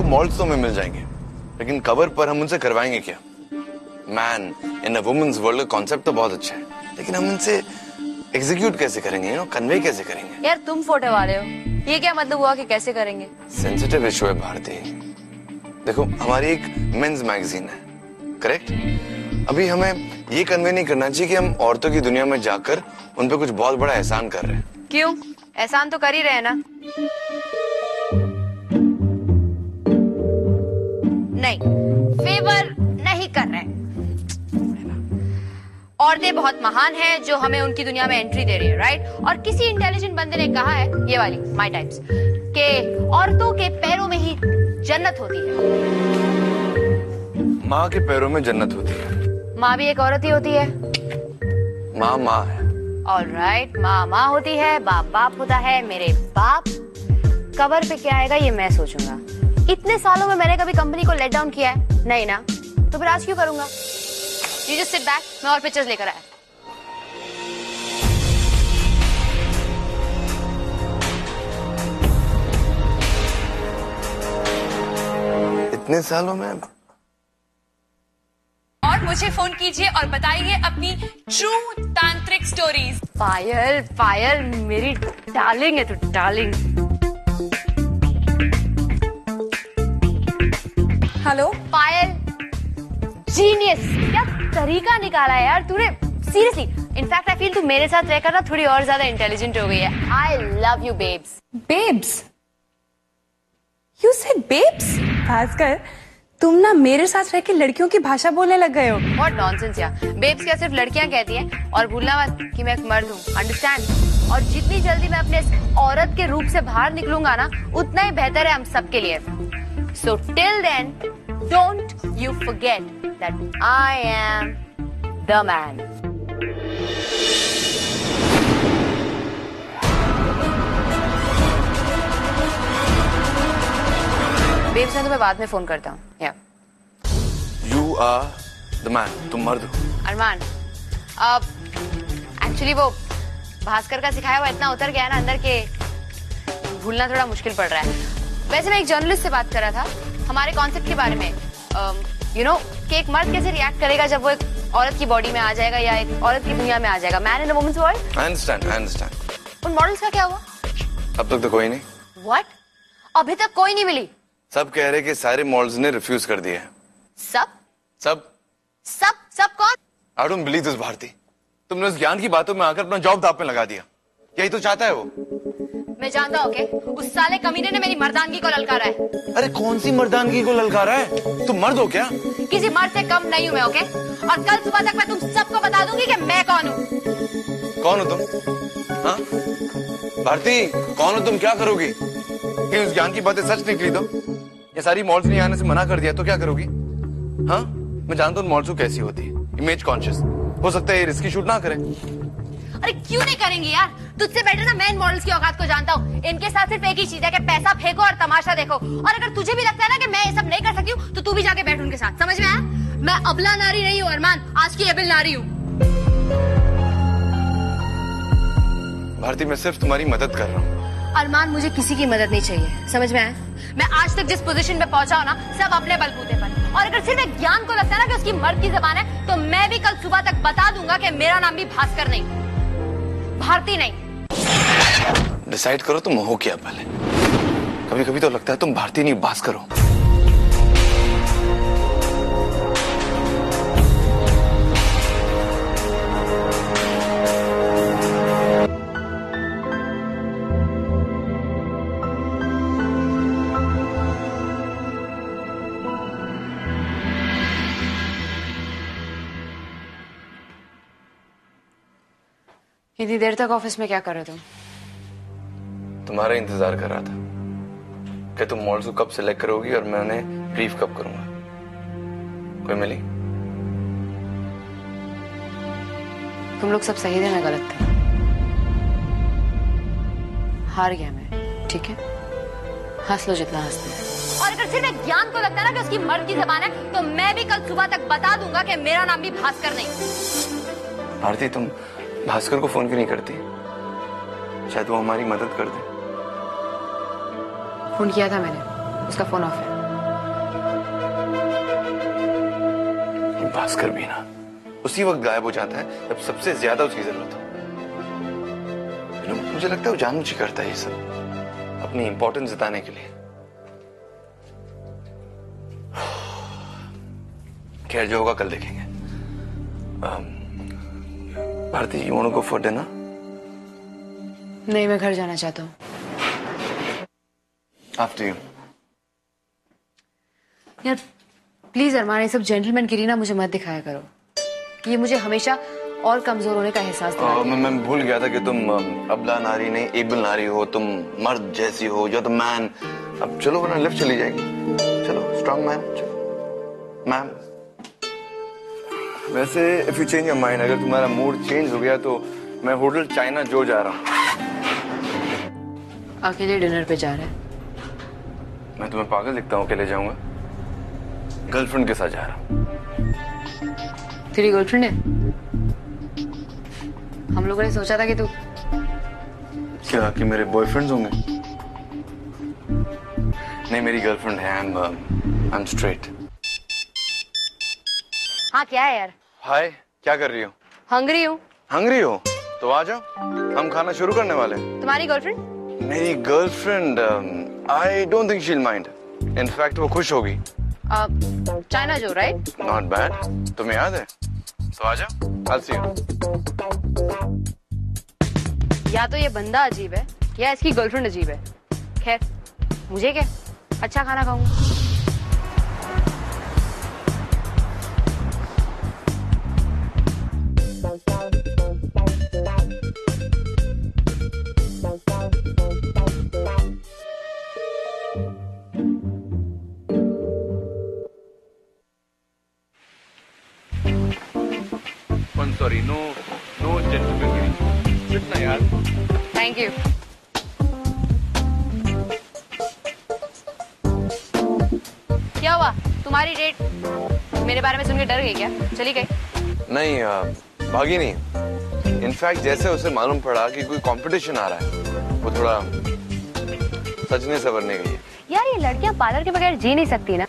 Models तो हमें मिल जाएंगे, लेकिन कवर पर हम उनसे करवाएंगे क्या? Man in a women's world का कॉन्सेप्ट तो बहुत अच्छा है, लेकिन हम इनसे एग्जीक्यूट कैसे करेंगे, कन्वे कैसे करेंगे? यार तुम फोटो वाले हो, ये क्या मतलब हुआ कि कैसे करेंगे? सेंसिटिव इशू है भारती। देखो, हमारी एक मेंस मैगजीन है, करेक्ट? अभी हमें ये कन्वे नहीं करना चाहिए कि हम औरतों की दुनिया में जाकर उन पे कुछ बहुत बड़ा एहसान कर रहे हैं। क्यों? एहसान तो कर ही रहे ना। नहीं, फेवर नहीं कर रहे। औरतें बहुत महान हैं जो हमें उनकी दुनिया में एंट्री दे रही है, राइट? और किसी इंटेलिजेंट बंदे ने कहा है, ये वाली माय टाइप्स, कि औरतों के पैरों में ही जन्नत होती है। माँ के पैरों में जन्नत होती है। माँ भी एक औरत ही होती है। माँ माँ है। ऑलराइट, माँ माँ होती है, बाप बाप होता है। मेरे बाप कवर पे क्या आएगा ये मैं सोचूंगा। इतने सालों में मैंने कभी कंपनी को लेट डाउन किया है? नहीं ना, तो फिर आज क्यों करूंगा? यू जस्ट सिट बैक, मैं और पिक्चर्स लेकर आया। इतने सालों में। और मुझे फोन कीजिए और बताइए अपनी ट्रू तांत्रिक स्टोरीज। पायल, पायल मेरी डार्लिंग है तू, डार्लिंग। हेलो पायल, जीनियस, क्या तरीका निकाला है यार तूने। सीरियसली, इनफैक्ट आई फील तू मेरे साथ रहकर ना थोड़ी और ज्यादा इंटेलिजेंट हो गई है। I love you babes. Babes? You said babes? Bhaskar, तुम ना मेरे साथ रह के लड़कियों की भाषा बोलने लग गए हो। व्हाट नॉनसेंस यार, बेब्स क्या सिर्फ लड़कियां कहती हैं? और भूलना मत कि मैं एक मर्द हूँ, अंडरस्टैंड? और जितनी जल्दी मैं अपने औरत के रूप से बाहर निकलूंगा ना, उतना ही बेहतर है हम सबके लिए। So till then don't you forget that I am the man. Babes, मैं तुम्हें बाद में फोन करता हूँ। या यू आर द मैन, तुम मर्द हो। अरमान, अब एक्चुअली वो भास्कर का सिखाया हुआ इतना उतर गया है ना अंदर के भूलना थोड़ा मुश्किल पड़ रहा है। वैसे मैं एक जर्नलिस्ट से बात कर रहा था हमारे कॉन्सेप्ट के बारे में। यू नो कि एक मर्द कैसे रिएक्ट करेगा जब वो एक औरत की बॉडी में आ जाएगा या एक औरत की दुनिया में आ जाएगा। Man in the women's world. I understand. उन मॉडल्स का क्या हुआ? अब तक तो कोई नहीं। व्हाट? अभी तक कोई नहीं मिली? सब कह रहे कि सारे मॉडल्स ने रिफ्यूज कर दिया है। सब सब सब सब कौन? I don't believe this Bharti. तुमने उस ज्ञान की बातों में आकर अपना जॉब दांव पे लगा दिया। यही तो चाहता है वो। मैं जानता हूँ, उस साले कमीने ने मेरी मर्दानगी को ललकारा है। अरे कौन सी मर्दानगी को ललकारा है? तुम मर्द हो क्या? किसी मर्द से कम नहीं हूँ मैं, ओके? और कल सुबह तक मैं तुम सबको बता दूंगी कि मैं कौन हूँ। कौन हो तुम? हाँ भारती, कौन हो तुम? क्या करोगी? कि उस ज्ञान की बातें सच निकली तो? ये सारी मॉडल्स ने आने से मना कर दिया तो क्या करोगी? हाँ, मैं जानता हूँ मॉडल्स कैसी होती है, इमेज कॉन्शियस। हो सकता है ये रिस्की शूट ना करें। अरे क्यों नहीं करेंगी यार? तुझसे बेटर ना मैं इन मॉडल्स की औकात को जानता हूँ। इनके साथ सिर्फ एक ही चीज है कि पैसा फेंको और तमाशा देखो। और अगर तुझे भी लगता है ना कि मैं ये सब नहीं कर सकती हूँ, तो तू भी जाके बैठ उनके साथ। समझ में आया? मैं अबला नारी नहीं हूँ अरमान, आज की एबल नारी हूँ। भारती, मैं सिर्फ तुम्हारी मदद कर रहा हूँ। अरमान, मुझे किसी की मदद नहीं चाहिए। समझ में आया? मैं आज तक जिस पोजीशन पे पहुंचा हूं ना, सब अपने बलबूते पर। और अगर सिर्फ एक ज्ञान को लगता है ना कि उसकी मर्द की जबान है, तो मैं भी कल सुबह तक बता दूंगा कि मेरा नाम भी भास्कर नहीं, भारती नहीं। डिसाइड करो तुम हो क्या पहले। कभी कभी तो लगता है तुम भारती नहीं भास्कर हो। इतनी देर तक ऑफिस में क्या कर रहे तुम? तुम्हारा इंतजार कर रहा था कि तुम मॉडल्स को कब सिलेक्ट करोगी और मैं उन्हें ब्रीफ कब करूंगा। कोई मिली? तुम लोग सब सही थे, मैं गलत था। हार गया मैं, ठीक है? हंस लो जितना हंसते हैं। और अगर सिर्फ एक ज्ञान को लगता है ना कि उसकी मर्द की जबान है, तो मैं भी कल सुबह तक बता दूंगा कि मेरा नाम भी भास्कर नहीं। भारती, तुम भास्कर को फोन क्यों नहीं करती? शायद वो हमारी मदद कर दे। फोन किया था मैंने, उसका फोन ऑफ है। भास्कर भी ना उसी वक्त गायब हो जाता है जब सबसे ज्यादा उसकी जरूरत हो। मुझे लगता है वो जानबूझ के करता है ये सब अपनी इंपॉर्टेंस जताने के लिए। खैर जो होगा कल देखेंगे। Bharti, you want to go for dinner? नहीं, मैं घर जाना चाहता हूँ। After you. यार प्लीज अरमान, ये सब जेंटलमैन गिरी ना मुझे मत दिखाया करो। ये मुझे हमेशा और कमजोर होने का एहसास दिलाती है। मैं भूल गया था कि तुम अबला नारी नहीं एबल नारी हो, तुम मर्द जैसी हो, जो तुम मैन। अब चलो वरना लिफ्ट चली जाएगी। चलो स्ट्रांग मैन, चलो मैम। वैसे if you change your mind, अगर तुम्हारा मूड चेंज हो गया तो मैं होटल चाइना जो जा रहा हूँ। अकेले डिनर पे जा रहे हैं? मैं तुम्हें पागल दिखता हूँ अकेले जाऊंगा? गर्लफ्रेंड के साथ जा रहा हूँ। तेरी गर्लफ्रेंड है? हम लोगों ने सोचा था कि तू क्या कि मेरे बॉयफ्रेंड्स होंगे? नहीं, मेरी गर्लफ्रेंड है। I am straight. हाँ क्या है यार? हाय, क्या कर रही हो? हंग्री हूँ। हंग्री हो तो आ जाओ, हम खाना शुरू करने वाले हैं। तुम्हारी गर्लफ्रेंड? मेरी girlfriend I don't think she will mind. In fact वो खुश होगी। चाइना जो, राइट? Not bad. तुम्हें याद है? तो आ जाओ, I'll see you। या तो ये बंदा अजीब है या इसकी गर्लफ्रेंड अजीब है। खैर मुझे क्या, अच्छा खाना खाऊंगा। Sorry, no gentleman. कितना यार? Thank you. क्या हुआ? तुम्हारी डेट मेरे बारे में सुन के डर गई क्या? चली गई? नहीं, भागी नहीं। इनफैक्ट जैसे उसे मालूम पड़ा कि कोई कंपटीशन आ रहा है, वो थोड़ा सजने संवरने गई है। यार ये लड़कियां पार्लर के बगैर जी नहीं सकती ना।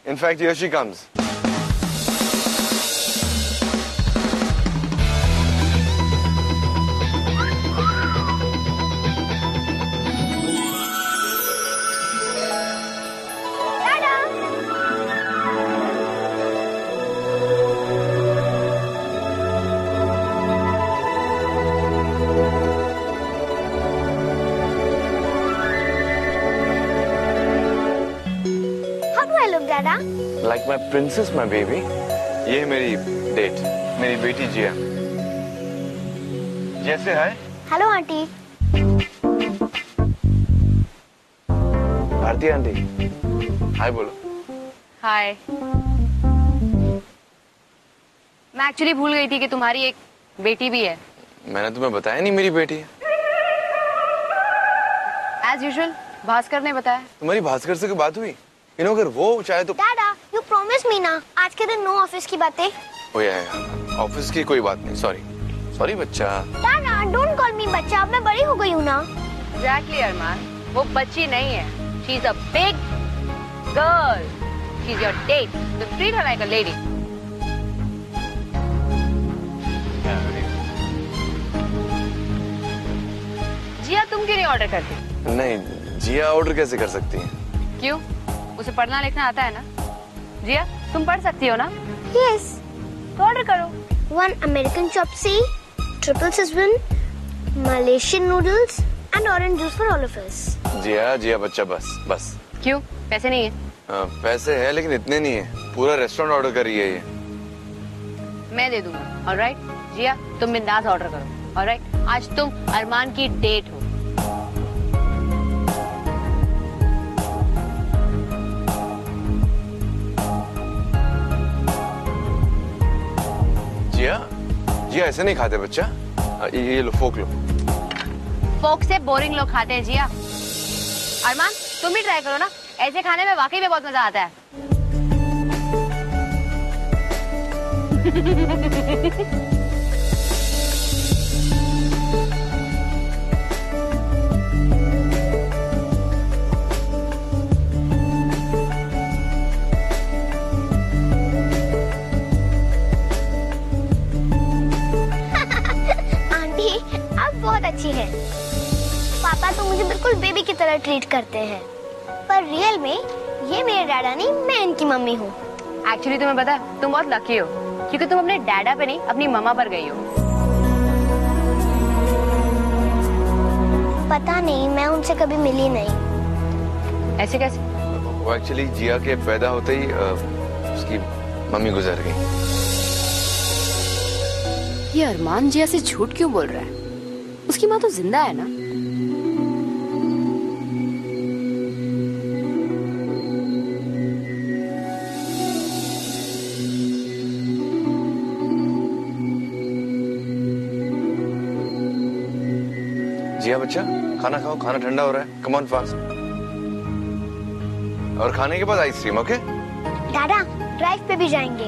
In fact here she comes. Dada? Like my princess, my baby। ये है मेरी डेट, मेरी बेटी जिया। जैसे है? Hello, aunty. Bharti aunty, hi बोलो। हाय। मैं एक्चुअली भूल गई थी कि तुम्हारी एक बेटी भी है। मैंने तुम्हें बताया नहीं मेरी बेटी है। एज यूजुअल भास्कर ने बताया। तुम्हारी भास्कर से कोई बात हुई? अगर वो चाहे तो। Dada, you promised me ना आज के दिन नो ऑफिस की बातें। ओ यार, ऑफिस की कोई बात नहीं। सॉरी बच्चा। Dada, don't call me बच्चा, अब मैं बड़ी हो गई हूँ ना। Exactly अरमान, वो बच्ची नहीं है। She's a big girl. She's your date. So treat her like a lady. जिया तुम क्यों नहीं ऑर्डर करती? नहीं, जिया ऑर्डर कैसे कर सकती है? क्यों? उसे पढ़ना लिखना आता है ना? जिया तुम पढ़ सकती हो ना? Yes. तो ऑर्डर करो। One American chopsy, triple Szechuan, Malaysian noodles and orange juice for all of us. जिया बच्चा, बस। क्यों? पैसे नहीं है? पैसे है लेकिन इतने नहीं है। पूरा रेस्टोरेंट ऑर्डर कर रही है ये। मैं दे दूंगा। ऑलराइट जिया, तुम बिंदास ऑर्डर करो। ऑलराइट, आज तुम अरमान की डेट हो। जिया ऐसे नहीं खाते बच्चा। ये लो, फोक लो। फोक से बोरिंग लोग खाते हैं जिया। अरमान तुम भी ट्राई करो ना, ऐसे खाने में वाकई में बहुत मजा आता है। बेबी की तरह ट्रीट करते हैं, पर रियल में ये मेरे डैडा नहीं, मैं इनकी मम्मी हूँ। एक्चुअली तुम्हें पता है, तुम बहुत लकी हो क्योंकि तुम अपने डैडा पे नहीं अपनी मम्मा पर गई हो। पता नहीं, मैं उनसे कभी मिली नहीं। ऐसे कैसे? वो एक्चुअली जिया के पैदा होते ही उसकी मम्मी गुजर गई। ये अरमान जिया से झूठ क्यों बोल रहा है? उसकी माँ तो जिंदा है ना। जिया बच्चा, खाना खाओ, खाना ठंडा हो रहा है। Come on fast. और खाने के बाद आइसक्रीम, ओके? दादा ड्राइव पे भी जाएंगे।